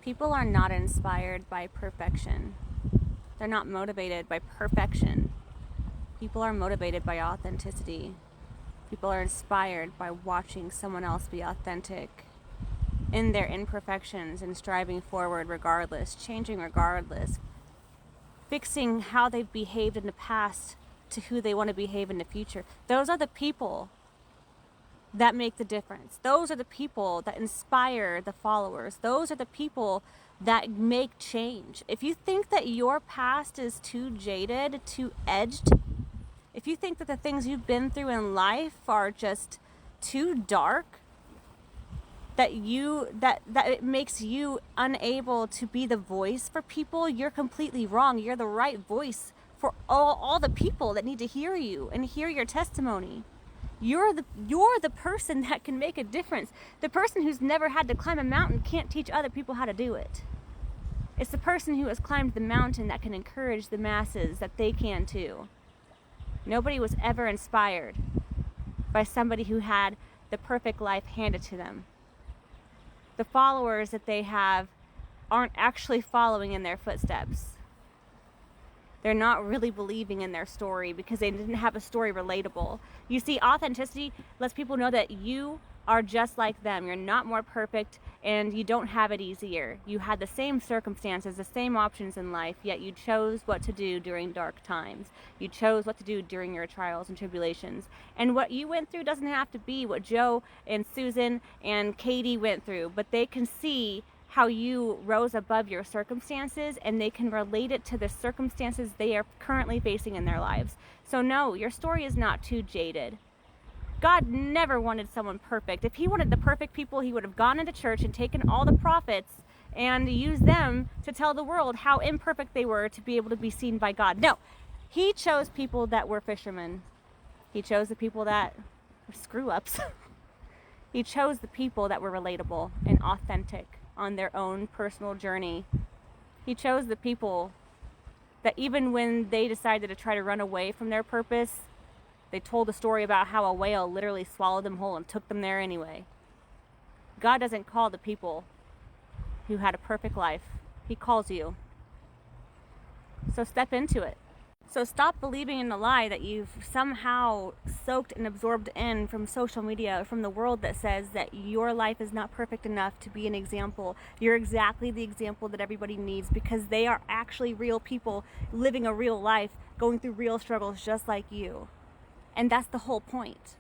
People are not inspired by perfection. They're not motivated by perfection. People are motivated by authenticity. People are inspired by watching someone else be authentic in their imperfections and striving forward regardless, changing regardless, fixing how they've behaved in the past to who they want to behave in the future. Those are the people that make the difference. Those are the people that inspire the followers. Those are the people that make change. If you think that your past is too jaded, too edged, if you think that the things you've been through in life are just too dark, that it makes you unable to be the voice for people, you're completely wrong. You're the right voice for all the people that need to hear you and hear your testimony. You're the person that can make a difference. The person who's never had to climb a mountain can't teach other people how to do it. It's the person who has climbed the mountain that can encourage the masses that they can too. Nobody was ever inspired by somebody who had the perfect life handed to them. The followers that they have aren't actually following in their footsteps. They're not really believing in their story because they didn't have a story relatable. You see, authenticity lets people know that you are just like them. You're not more perfect and you don't have it easier. You had the same circumstances, the same options in life, yet you chose what to do during dark times. You chose what to do during your trials and tribulations. And what you went through doesn't have to be what Joe and Susan and Katie went through, but they can see how you rose above your circumstances and they can relate it to the circumstances they are currently facing in their lives. So no, your story is not too jaded. God never wanted someone perfect. If he wanted the perfect people, he would have gone into church and taken all the prophets and used them to tell the world how imperfect they were to be able to be seen by God. No, he chose people that were fishermen. He chose the people that were screw-ups. He chose the people that were relatable and authentic on their own personal journey. He chose the people that even when they decided to try to run away from their purpose, they told a story about how a whale literally swallowed them whole and took them there anyway. God doesn't call the people who had a perfect life. He calls you. So step into it. So stop believing in the lie that you've somehow soaked and absorbed in from social media, from the world that says that your life is not perfect enough to be an example. You're exactly the example that everybody needs because they are actually real people living a real life, going through real struggles just like you. And that's the whole point.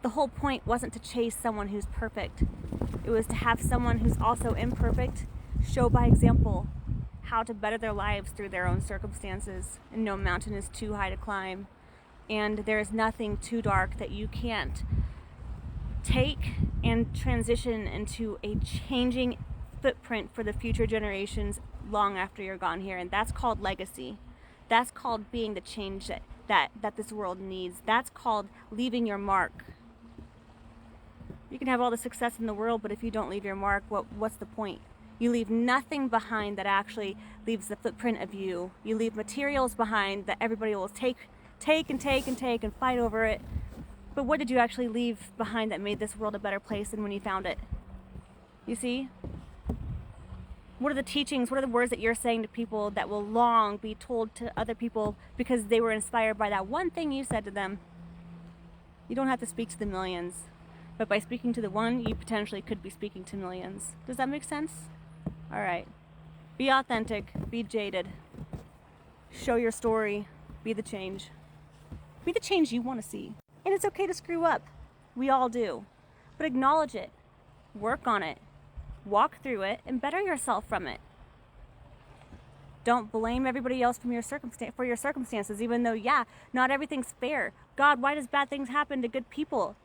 The whole point wasn't to chase someone who's perfect. It was to have someone who's also imperfect show by example how to better their lives through their own circumstances. And no mountain is too high to climb. And there is nothing too dark that you can't take and transition into a changing footprint for the future generations long after you're gone here. And that's called legacy. That's called being the change that this world needs. That's called leaving your mark. You can have all the success in the world, but if you don't leave your mark, what's the point? You leave nothing behind that actually leaves the footprint of you. You leave materials behind that everybody will take and fight over it. But what did you actually leave behind that made this world a better place than when you found it? You see? What are the teachings, what are the words that you're saying to people that will long be told to other people because they were inspired by that one thing you said to them? You don't have to speak to the millions, but by speaking to the one, you potentially could be speaking to millions. Does that make sense? All right. Be authentic, be jaded. Show your story, be the change. Be the change you want to see. And it's okay to screw up. We all do. But acknowledge it. Work on it. Walk through it and better yourself from it. Don't blame everybody else for your circumstances, even though, not everything's fair. God, why does bad things happen to good people?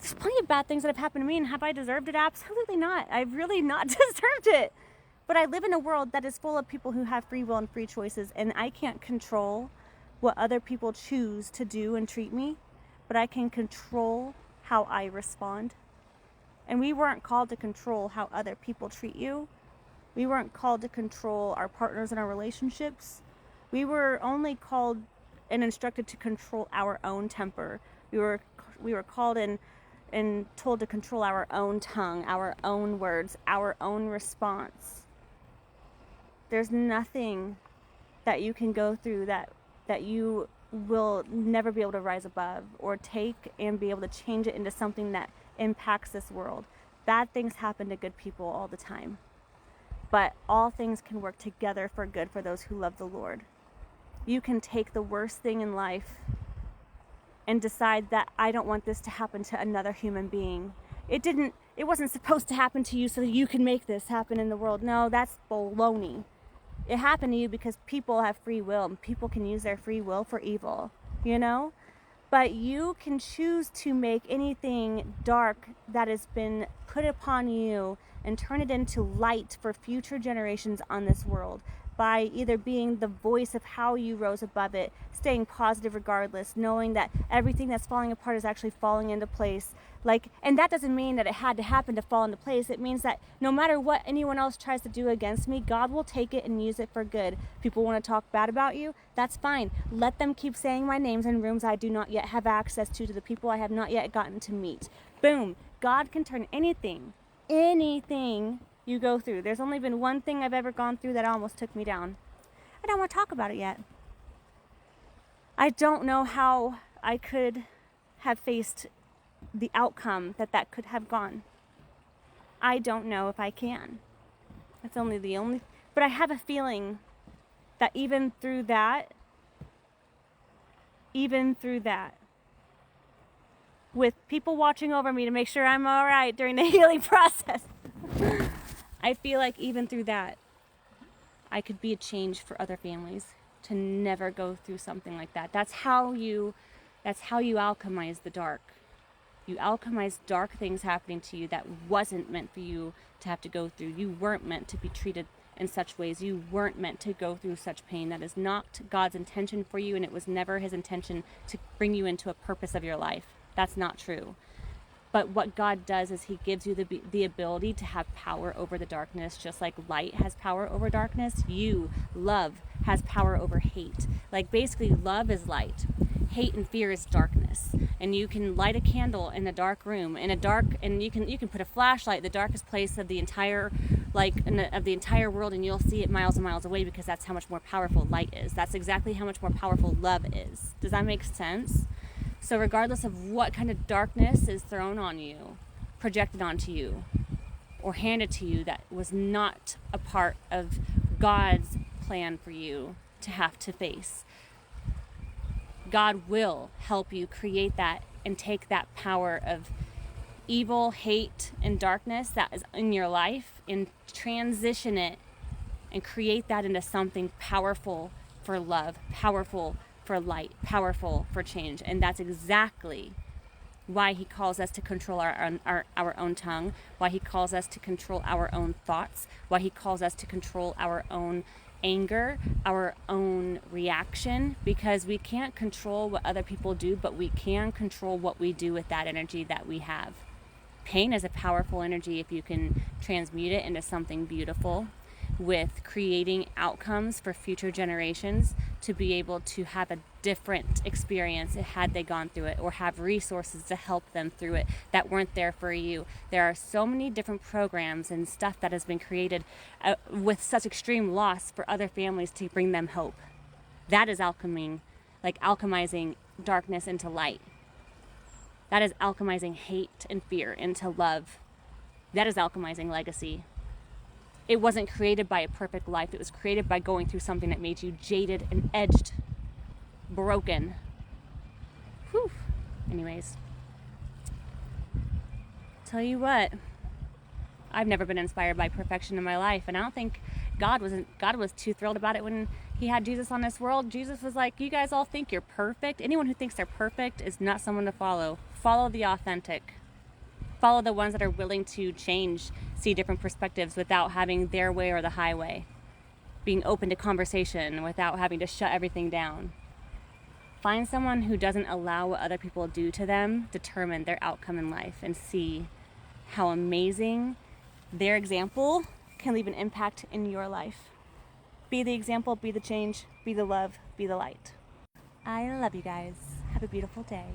There's plenty of bad things that have happened to me, and have I deserved it? Absolutely not. I've really not deserved it. But I live in a world that is full of people who have free will and free choices, and I can't control what other people choose to do and treat me, but I can control how I respond. And we weren't called to control how other people treat you. We weren't called to control our partners and our relationships. We were only called and instructed to control our own temper. We were called and and told to control our own tongue, our own words, our own response. There's nothing that you can go through that you will never be able to rise above or take and be able to change it into something that impacts this world. Bad things happen to good people all the time. But all things can work together for good for those who love the Lord. You can take the worst thing in life and decide that I don't want this to happen to another human being. It wasn't supposed to happen to you so that you can make this happen in the world. No, that's baloney. It happened to you because people have free will and people can use their free will for evil, you know? But you can choose to make anything dark that has been put upon you and turn it into light for future generations on this world by either being the voice of how you rose above it, staying positive regardless, knowing that everything that's falling apart is actually falling into place. And that doesn't mean that it had to happen to fall into place. It means that no matter what anyone else tries to do against me, God will take it and use it for good. People want to talk bad about you, that's fine. Let them keep saying my names in rooms I do not yet have access to the people I have not yet gotten to meet. Boom. God can turn anything you go through. There's only been one thing I've ever gone through that almost took me down. I don't want to talk about it yet. I don't know how I could have faced the outcome that could have gone. I don't know if I can. That's but I have a feeling that even through that, with people watching over me to make sure I'm all right during the healing process, I feel like even through that, I could be a change for other families to never go through something like that. That's how you alchemize the dark. You alchemize dark things happening to you that wasn't meant for you to have to go through. You weren't meant to be treated in such ways. You weren't meant to go through such pain. That is not God's intention for you, and it was never his intention to bring you into a purpose of your life. That's not true. But what God does is he gives you the ability to have power over the darkness, just like light has power over darkness. Love, has power over hate. Basically, love is light. Hate and fear is darkness. And you can light a candle in a dark room, and you can put a flashlight in the darkest place of the entire world, and you'll see it miles and miles away, because that's how much more powerful light is. That's exactly how much more powerful love is. Does that make sense? So regardless of what kind of darkness is thrown on you, projected onto you, or handed to you that was not a part of God's plan for you to have to face, God will help you create that and take that power of evil, hate, and darkness that is in your life and transition it and create that into something powerful for love, powerful for light, powerful for change. And that's exactly why he calls us to control our own tongue, why he calls us to control our own thoughts, why he calls us to control our own anger, our own reaction, because we can't control what other people do, but we can control what we do with that energy that we have. Pain is a powerful energy if you can transmute it into something beautiful, with creating outcomes for future generations to be able to have a different experience had they gone through it, or have resources to help them through it that weren't there for you. There are so many different programs and stuff that has been created with such extreme loss for other families to bring them hope. That is alchemizing darkness into light. That is alchemizing hate and fear into love. That is alchemizing legacy. It wasn't created by a perfect life. It was created by going through something that made you jaded and edged, broken. Whew. Anyways, tell you what, I've never been inspired by perfection in my life, and I don't think God was too thrilled about it when he had Jesus on this world. Jesus was like, you guys all think you're perfect. Anyone who thinks they're perfect is not someone to follow. Follow the authentic. Follow the ones that are willing to change, see different perspectives without having their way or the highway. Being open to conversation without having to shut everything down. Find someone who doesn't allow what other people do to them determine their outcome in life, and see how amazing their example can leave an impact in your life. Be the example, be the change, be the love, be the light. I love you guys. Have a beautiful day.